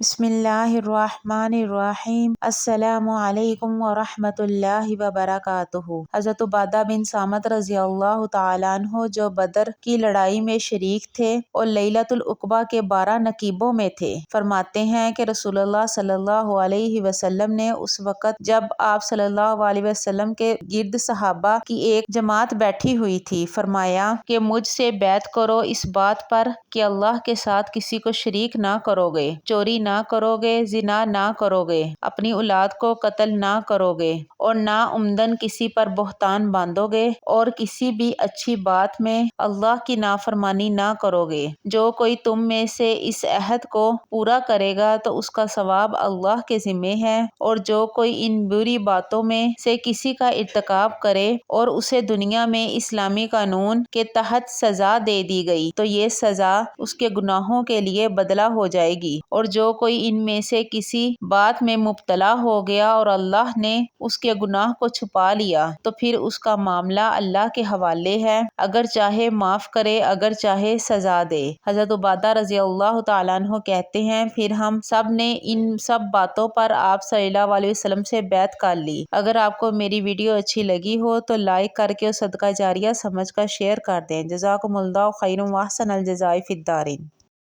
بسم اللہ الرحمن الرحیم۔ السلام علیکم ورحمۃ اللہ وبرکاتہ۔ حضرت عبادہ بن صامت رضی اللہ تعالیٰ عنہ جو بدر کی لڑائی میں شریک تھے اور لیلۃ العقبہ کے 12 نقیبوں میں تھے، فرماتے ہیں کہ رسول اللہ صلی اللہ علیہ وسلم نے اس وقت جب آپ صلی اللہ علیہ وسلم کے گرد صحابہ کی ایک جماعت بیٹھی ہوئی تھی، فرمایا کہ مجھ سے بیعت کرو اس بات پر کہ اللہ کے ساتھ کسی کو شریک نہ کرو گے، چوری نہ کرو گے، زنا نہ کرو گے، اپنی اولاد کو قتل نہ کرو گے، اور نہ عمدن کسی پر بہتان باندھو گے، اور کسی بھی اچھی بات میں اللہ کی نافرمانی نہ کرو گے۔ جو کوئی تم میں سے اس عہد کو پورا کرے گا تو اس کا ثواب اللہ کے ذمہ ہے، اور جو کوئی ان بری باتوں میں سے کسی کا ارتکاب کرے اور اسے دنیا میں اسلامی قانون کے تحت سزا دے دی گئی تو یہ سزا اس کے گناہوں کے لیے بدلہ ہو جائے گی، اور جو کوئی ان میں سے کسی بات میں مبتلا ہو گیا اور اللہ نے اس کے گناہ کو چھپا لیا تو پھر اس کا معاملہ اللہ کے حوالے ہے، اگر چاہے معاف کرے، اگر چاہے سزا دے۔ حضرت عبادہ رضی اللہ تعالیٰ عنہ کہتے ہیں پھر ہم سب نے ان سب باتوں پر آپ صلی اللہ علیہ وسلم سے بیعت کر لی۔ اگر آپ کو میری ویڈیو اچھی لگی ہو تو لائک کر کے صدقہ جاریہ سمجھ کر شیئر کر دیں۔ جزاکم اللہ خیر و احسن الجزاء فی الدارین۔